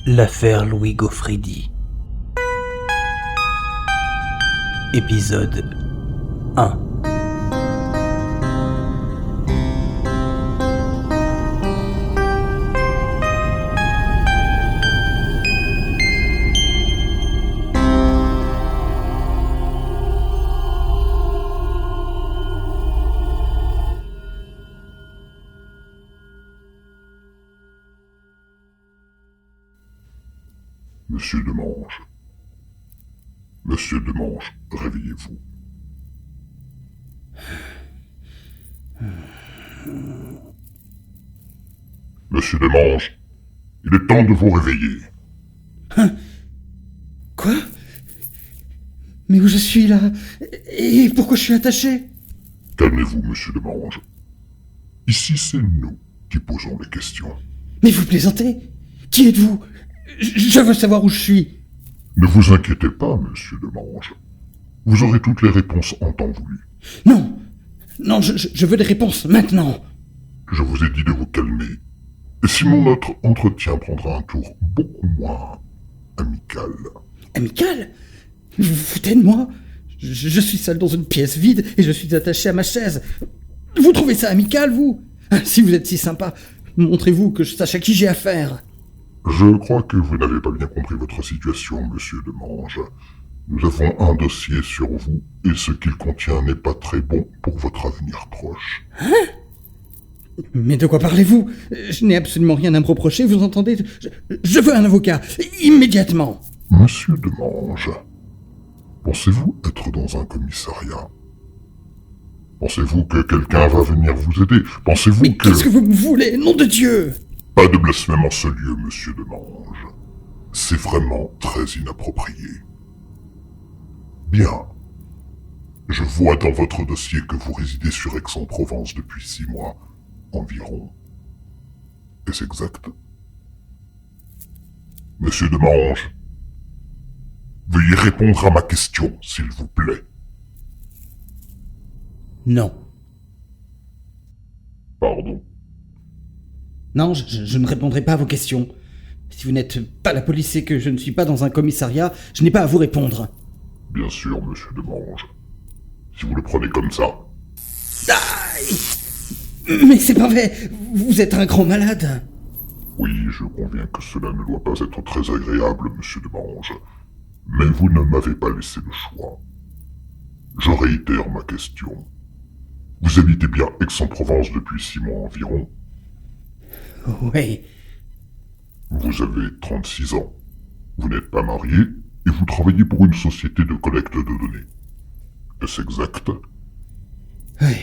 L'affaire Louis Gaufridi. Épisode 1. Monsieur Demange. Monsieur Demange, réveillez-vous. Monsieur Demange, il est temps de vous réveiller. Hein? Quoi? Mais où je suis là? Et pourquoi je suis attaché? Calmez-vous, monsieur Demange. Ici, c'est nous qui posons les questions. Mais vous plaisantez? Qui êtes-vous? Je veux savoir où je suis. Ne vous inquiétez pas, monsieur Demange. Vous aurez toutes les réponses en temps voulu. Non, je veux des réponses maintenant. Je vous ai dit de vous calmer. Et sinon notre entretien prendra un tour beaucoup moins amical. Amical? Vous vous foutez de moi? Je suis seul dans une pièce vide et je suis attaché à ma chaise. Vous trouvez ça amical, vous? Si vous êtes si sympa, montrez-vous que je sache à qui j'ai affaire. Je crois que vous n'avez pas bien compris votre situation, monsieur Demange. Nous avons un dossier sur vous, et ce qu'il contient n'est pas très bon pour votre avenir proche. Hein? Mais de quoi parlez-vous? Je n'ai absolument rien à me reprocher, vous entendez? Je veux un avocat, immédiatement. Monsieur Demange, pensez-vous être dans un commissariat? Pensez-vous que quelqu'un va venir vous aider? Pensez-vous Mais qu'est-ce que vous me voulez, nom de Dieu? Pas de blasphème en ce lieu, monsieur Demange. C'est vraiment très inapproprié. Bien. Je vois dans votre dossier que vous résidez sur Aix-en-Provence depuis 6 mois environ. Est-ce exact? Monsieur Demange, veuillez répondre à ma question, s'il vous plaît. Non. Pardon? Non, je ne répondrai pas à vos questions. Si vous n'êtes pas la police et que je ne suis pas dans un commissariat, je n'ai pas à vous répondre. Bien sûr, monsieur Demange. Si vous le prenez comme ça. Aïe! Mais c'est pas vrai! Vous êtes un grand malade! Oui, je conviens que cela ne doit pas être très agréable, monsieur Demange. Mais vous ne m'avez pas laissé le choix. Je réitère ma question. Vous habitez bien Aix-en-Provence depuis 6 mois environ? Oui. Vous avez 36 ans. Vous n'êtes pas marié et vous travaillez pour une société de collecte de données. Est-ce exact? Oui.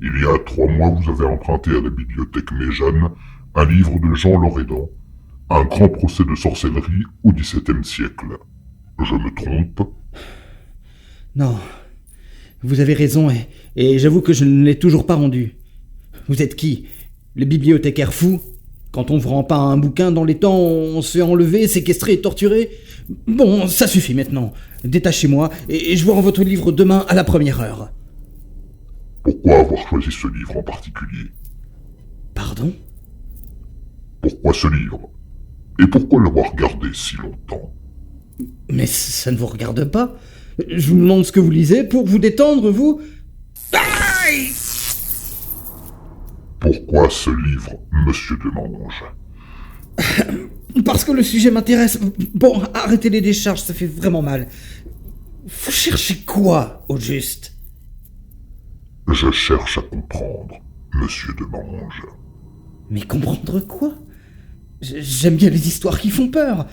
Il y a 3 mois, vous avez emprunté à la bibliothèque Méjeanne un livre de Jean Loredan, Un grand procès de sorcellerie au XVIIe siècle. Je me trompe? Non. Vous avez raison et j'avoue que je ne l'ai toujours pas rendu. Vous êtes qui? Le bibliothécaire fou? Quand on vous rend pas un bouquin dans les temps, on se fait enlever, séquestrer et torturer? Bon, ça suffit maintenant. Détachez-moi et je vous rends votre livre demain à la première heure. Pourquoi avoir choisi ce livre en particulier? Pardon? Pourquoi ce livre? Et pourquoi l'avoir gardé si longtemps? Mais ça ne vous regarde pas. Je vous demande ce que vous lisez pour vous détendre, vous. Aïe! Pourquoi ce livre, monsieur Demange? Parce que le sujet m'intéresse. Bon, arrêtez les décharges, ça fait vraiment mal. Vous cherchez quoi, au juste? Je cherche à comprendre, monsieur Demange. Mais comprendre quoi? J'aime bien les histoires qui font peur.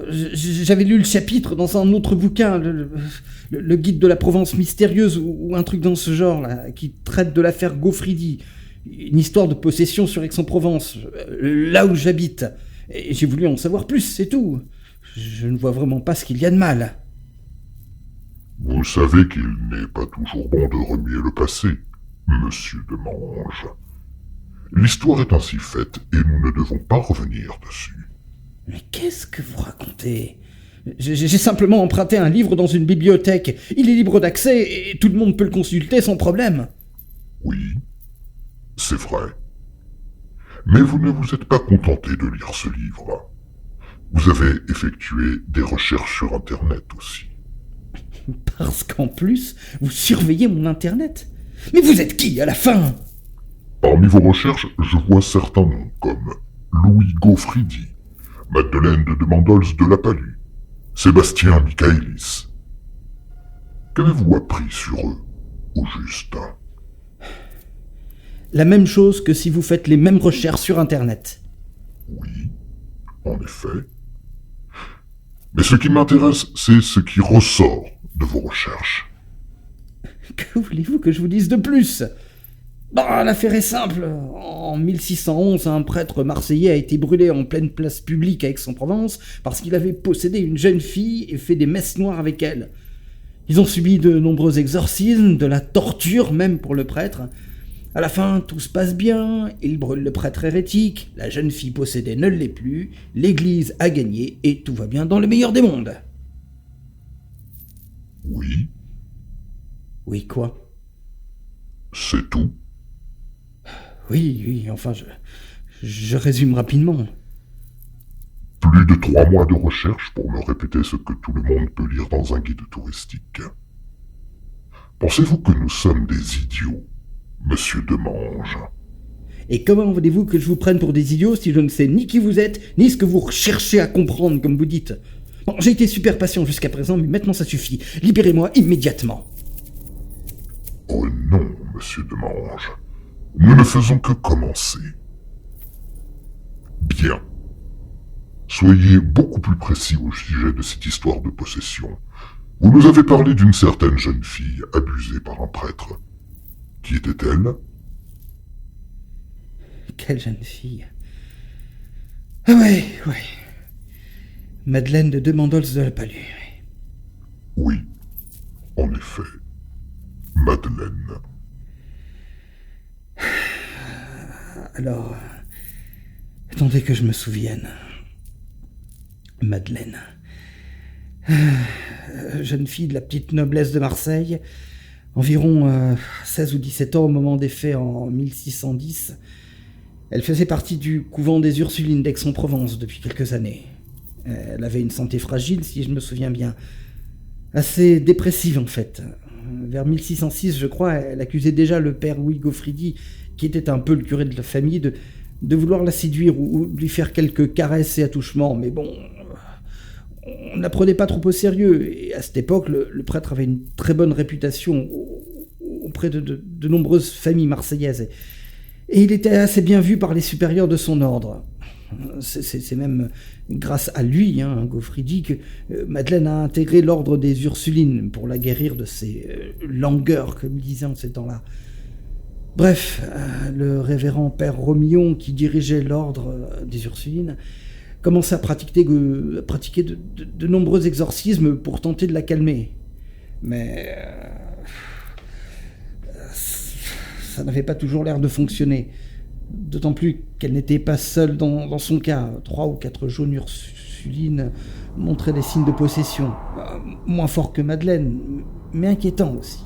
J'avais lu le chapitre dans un autre bouquin, le guide de la Provence mystérieuse, ou un truc dans ce genre, là, qui traite de l'affaire Gaufridi. Une histoire de possession sur Aix-en-Provence, là où j'habite. Et j'ai voulu en savoir plus, c'est tout. Je ne vois vraiment pas ce qu'il y a de mal. Vous savez qu'il n'est pas toujours bon de remuer le passé, monsieur Demange. L'histoire est ainsi faite et nous ne devons pas revenir dessus. Mais qu'est-ce que vous racontez? J'ai simplement emprunté un livre dans une bibliothèque. Il est libre d'accès et tout le monde peut le consulter sans problème. Oui, c'est vrai. Mais vous ne vous êtes pas contenté de lire ce livre. Vous avez effectué des recherches sur Internet aussi. Parce qu'en plus, vous surveillez mon Internet. Mais vous êtes qui, à la fin? Parmi vos recherches, je vois certains noms comme Louis Gaufridi, Madeleine de Mandols de la Palue, Sébastien Michaelis. Qu'avez-vous appris sur eux, au juste? La même chose que si vous faites les mêmes recherches sur Internet. Oui, en effet. Mais ce qui m'intéresse, c'est ce qui ressort de vos recherches. Que voulez-vous que je vous dise de plus? L'affaire est simple. En 1611, un prêtre marseillais a été brûlé en pleine place publique à Aix-en-Provence parce qu'il avait possédé une jeune fille et fait des messes noires avec elle. Ils ont subi de nombreux exorcismes, de la torture même pour le prêtre. À la fin, tout se passe bien, il brûle le prêtre hérétique, la jeune fille possédée ne l'est plus, l'église a gagné et tout va bien dans le meilleur des mondes. Oui, Oui, quoi? c'est tout. Oui, enfin, je résume rapidement. Plus de 3 mois de recherche pour me répéter ce que tout le monde peut lire dans un guide touristique. Pensez-vous que nous sommes des idiots, monsieur Demange? Et comment voulez-vous que je vous prenne pour des idiots si je ne sais ni qui vous êtes, ni ce que vous recherchez à comprendre, comme vous dites? Bon, j'ai été super patient jusqu'à présent, mais maintenant ça suffit. Libérez-moi immédiatement. Oh non, monsieur Demange. Nous ne faisons que commencer. Bien. Soyez beaucoup plus précis au sujet de cette histoire de possession. Vous nous avez parlé d'une certaine jeune fille abusée par un prêtre. Qui était-elle? Quelle jeune fille. Ah ouais. Madeleine de Mandols de la Palue. Oui, en effet. Madeleine. Alors, attendez que je me souvienne. Madeleine. Jeune fille de la petite noblesse de Marseille, environ 16 ou 17 ans au moment des faits en 1610. Elle faisait partie du couvent des Ursulines d'Aix-en-Provence depuis quelques années. Elle avait une santé fragile, si je me souviens bien. Assez dépressive, en fait. Vers 1606, je crois, elle accusait déjà le père Louis Gaufridi, qui était un peu le curé de la famille, de vouloir la séduire ou lui faire quelques caresses et attouchements. Mais bon, on ne la prenait pas trop au sérieux. Et à cette époque, le prêtre avait une très bonne réputation auprès de nombreuses familles marseillaises. Et il était assez bien vu par les supérieurs de son ordre. C'est même grâce à lui, Gaufridi, que Madeleine a intégré l'ordre des Ursulines pour la guérir de ses langueurs, comme il disait en ces temps-là. Bref, le révérend père Romillon, qui dirigeait l'ordre des Ursulines, commençait à pratiquer de nombreux exorcismes pour tenter de la calmer. Mais ça n'avait pas toujours l'air de fonctionner. D'autant plus qu'elle n'était pas seule dans son cas. 3 ou 4 jeunes Ursulines montraient des signes de possession. Moins forts que Madeleine, mais inquiétants aussi.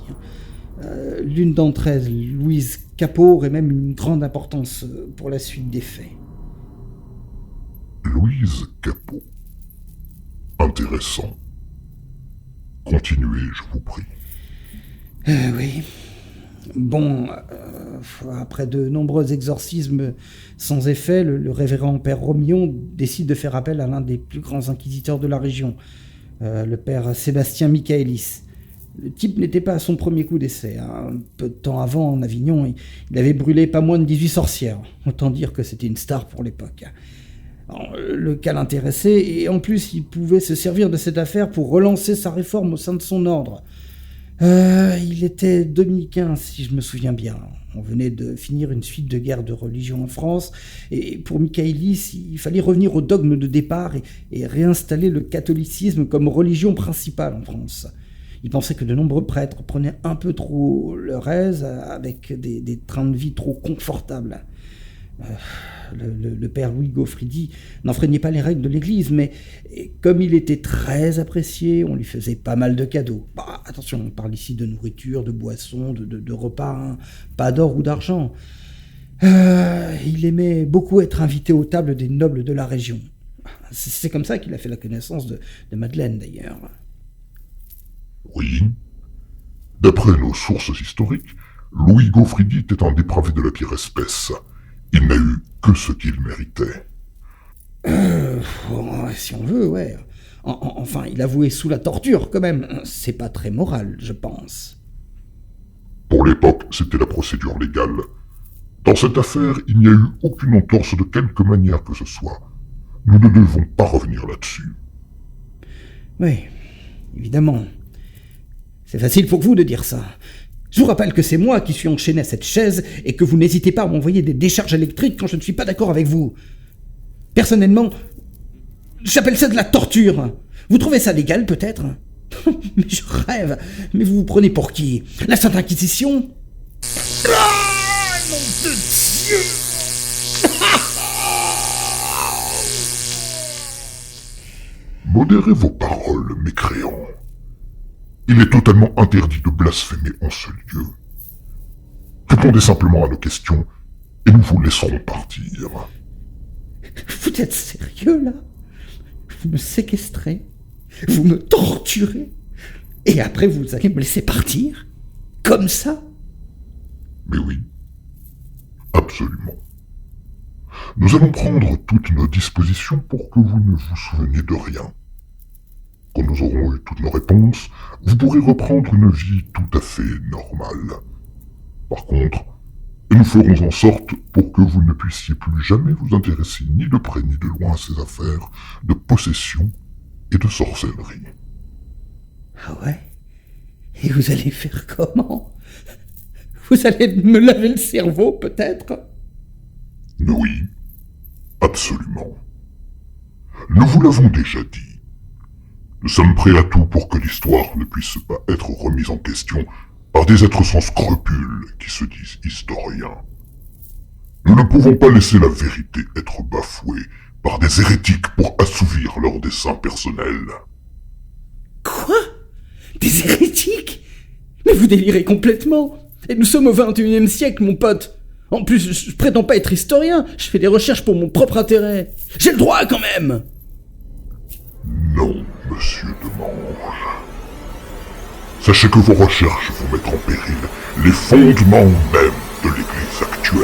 L'une d'entre elles, Louise Capot, aurait même une grande importance pour la suite des faits. Louise Capot. Intéressant. Continuez, je vous prie. Oui. Bon, après de nombreux exorcismes sans effet, le révérend père Romillon décide de faire appel à l'un des plus grands inquisiteurs de la région, le père Sébastien Michaelis. Le type n'était pas à son premier coup d'essai. Un peu de temps avant, en Avignon, il avait brûlé pas moins de 18 sorcières. Autant dire que c'était une star pour l'époque. Alors, le cas l'intéressait, et en plus, il pouvait se servir de cette affaire pour relancer sa réforme au sein de son ordre. Il était dominicain, si je me souviens bien. On venait de finir une suite de guerres de religion en France, et pour Michaelis, il fallait revenir au dogme de départ et réinstaller le catholicisme comme religion principale en France. Il pensait que de nombreux prêtres prenaient un peu trop leur aise avec des trains de vie trop confortables. Le père Louis Gaufridi n'enfreignait pas les règles de l'église, mais comme il était très apprécié, on lui faisait pas mal de cadeaux. Attention, on parle ici de nourriture, de boissons, de repas, pas d'or ou d'argent. Il aimait beaucoup être invité aux tables des nobles de la région. C'est comme ça qu'il a fait la connaissance de Madeleine, d'ailleurs. Oui. D'après nos sources historiques, Louis Gaufridi était un dépravé de la pire espèce. Il n'a eu que ce qu'il méritait. Si on veut, ouais. Enfin, il avouait sous la torture, quand même. C'est pas très moral, je pense. Pour l'époque, c'était la procédure légale. Dans cette affaire, il n'y a eu aucune entorse de quelque manière que ce soit. Nous ne devons pas revenir là-dessus. Oui, évidemment. C'est facile pour vous de dire ça. Je vous rappelle que c'est moi qui suis enchaîné à cette chaise et que vous n'hésitez pas à m'envoyer des décharges électriques quand je ne suis pas d'accord avec vous. Personnellement, j'appelle ça de la torture. Vous trouvez ça légal, peut-être? Mais je rêve. Mais vous vous prenez pour qui? La Sainte Inquisition? Ah, nom de Dieu! Modérez vos paroles, mécréants. Il est totalement interdit de blasphémer en ce lieu. Répondez simplement à nos questions et nous vous laisserons partir. Vous êtes sérieux, là? Vous me séquestrez, vous me torturez, et après vous allez me laisser partir? Comme ça? Mais oui, absolument. Nous allons prendre toutes nos dispositions pour que vous ne vous souveniez de rien. Quand nous aurons eu toutes nos réponses, vous pourrez reprendre une vie tout à fait normale. Par contre, nous ferons en sorte pour que vous ne puissiez plus jamais vous intéresser ni de près ni de loin à ces affaires de possession et de sorcellerie. Ah ouais? Et vous allez faire comment? Vous allez me laver le cerveau, peut-être? Oui, absolument. Nous vous l'avons déjà dit. Nous sommes prêts à tout pour que l'histoire ne puisse pas être remise en question par des êtres sans scrupules qui se disent historiens. Nous ne pouvons pas laisser la vérité être bafouée par des hérétiques pour assouvir leurs desseins personnels. Quoi? Des hérétiques? Mais vous délirez complètement. Et nous sommes au XXIe siècle, mon pote. En plus, je prétends pas être historien. Je fais des recherches pour mon propre intérêt. J'ai le droit, quand même. Non, monsieur Demange. Sachez que vos recherches vont mettre en péril les fondements même de l'Église actuelle.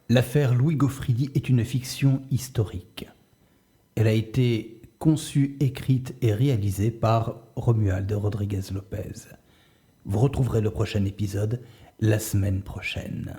L'affaire Louis Gaufridi est une fiction historique. Elle a été conçue, écrite et réalisée par Romuald Rodriguez Lopez. Vous retrouverez le prochain épisode la semaine prochaine.